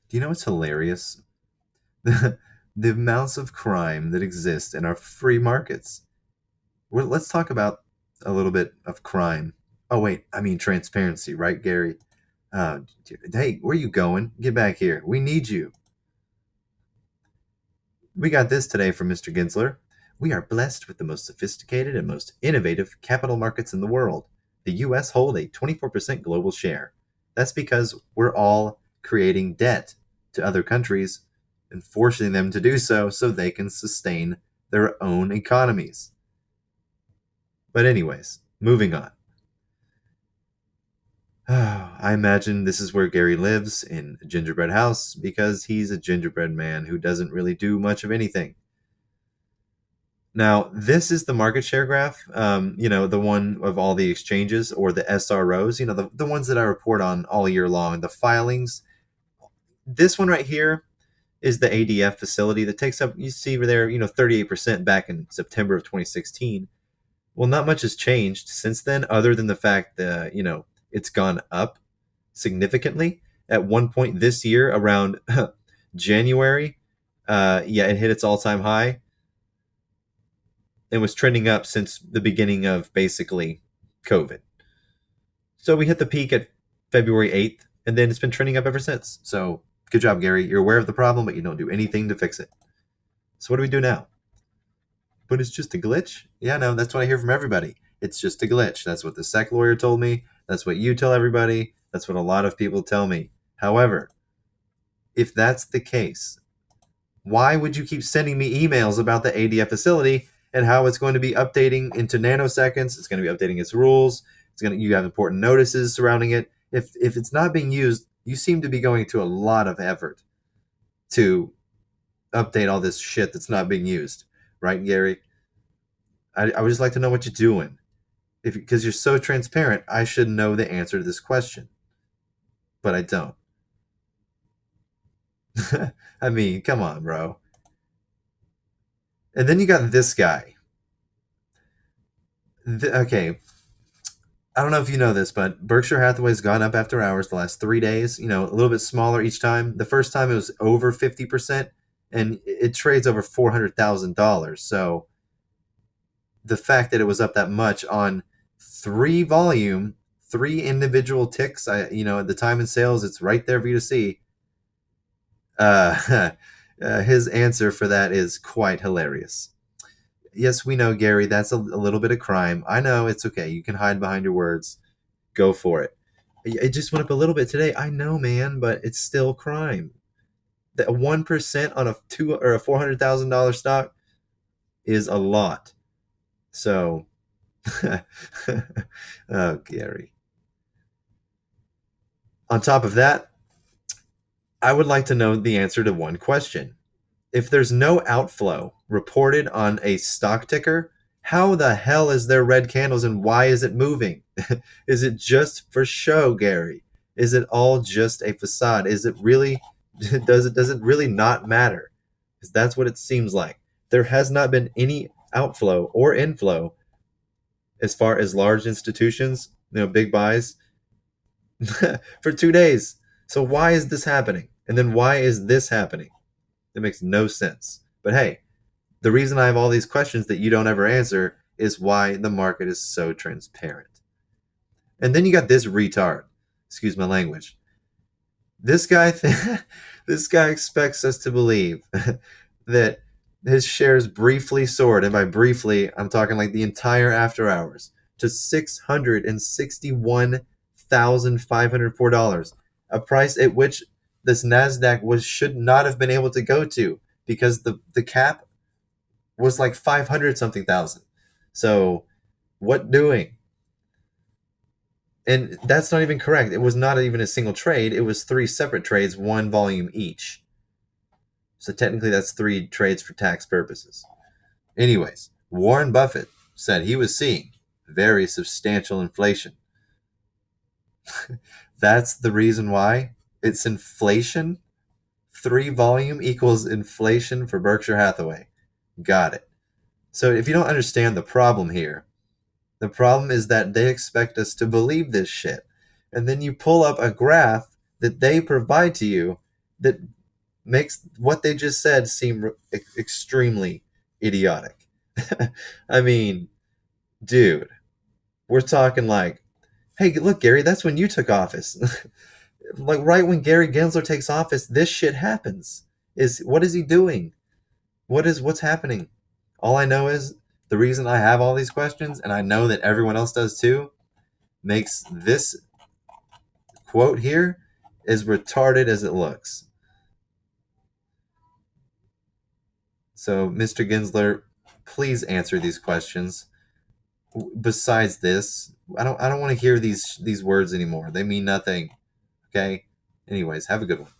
Do you know what's hilarious? The amounts of crime that exist in our free markets. Well, let's talk about a little bit of crime. Oh, wait, I mean transparency, right, Gary? Hey, where you going? Get back here. We need you. We got this today from Mr. Gensler. We are blessed with the most sophisticated and most innovative capital markets in the world. The US hold a 24% global share. That's because we're all creating debt to other countries and forcing them to do so they can sustain their own economies. But, anyways, moving on. I imagine this is where Gary lives, in a gingerbread house, because he's a gingerbread man who doesn't really do much of anything. Now, this is the market share graph, the one of all the exchanges, or the SROs, the ones that I report on all year long, the filings. This one right here is the ADF facility that takes up, you see over there, 38% back in September of 2016. Well, not much has changed since then, other than the fact that, it's gone up significantly. At one point this year, around January, it hit its all-time high and was trending up since the beginning of basically COVID. So we hit the peak at February 8th, and then it's been trending up ever since. So good job, Gary. You're aware of the problem, but you don't do anything to fix it. So what do we do now? But it's just a glitch? Yeah, no, that's what I hear from everybody. It's just a glitch. That's what the SEC lawyer told me. That's what you tell everybody. That's what a lot of people tell me. However, if that's the case, why would you keep sending me emails about the ADF facility and how it's going to be updating into nanoseconds? It's going to be updating its rules. You have important notices surrounding it. If it's not being used, you seem to be going to a lot of effort to update all this shit that's not being used, right, Gary? I would just like to know what you're doing. Because you're so transparent, I should know the answer to this question, but I don't. I mean, come on, bro. And then you got this guy. Okay, I don't know if you know this, but Berkshire Hathaway's gone up after hours the last 3 days. A little bit smaller each time. The first time it was over 50%, and it trades over $400,000. So the fact that it was up that much on three individual ticks, at the time in sales, it's right there for you to see. His answer for that is quite hilarious. Yes, we know, Gary, that's a little bit of crime. I know, it's okay. You can hide behind your words. Go for it. It just went up a little bit today. I know, man, but it's still crime. That 1% on a $400,000 stock is a lot. So, oh, Gary. On top of that, I would like to know the answer to one question. If there's no outflow reported on a stock ticker, how the hell is there red candles and why is it moving? Is it just for show, Gary? Is it all just a facade? Is it really does it really not matter? Because that's what it seems like. There has not been any outflow or inflow as far as large institutions, big buys for 2 days. So why is this happening? And then why is this happening? It makes no sense. But hey, the reason I have all these questions that you don't ever answer is why the market is so transparent. And then you got this retard. Excuse my language. This guy, this guy expects us to believe that his shares briefly soared, and by briefly, I'm talking like the entire after hours, to $661,504, a price at which this Nasdaq should not have been able to go to, because the cap was like 500 something thousand. So what doing? And that's not even correct. It was not even a single trade. It was three separate trades, one volume each. So technically that's three trades for tax purposes. Anyways, Warren Buffett said he was seeing very substantial inflation. That's the reason why it's inflation. Three volume equals inflation for Berkshire Hathaway. Got it. So if you don't understand the problem here, the problem is that they expect us to believe this shit. And then you pull up a graph that they provide to you, that makes what they just said seem extremely idiotic. I mean, dude, we're talking like, hey, look, Gary, that's when you took office. Like right when Gary Gensler takes office, this shit happens. Is what is he doing? What's happening? All I know is the reason I have all these questions, and I know that everyone else does too, makes this quote here as retarded as it looks. So, Mr. Gensler, please answer these questions. Besides this, I don't want to hear these words anymore. They mean nothing. Okay? Anyways, have a good one.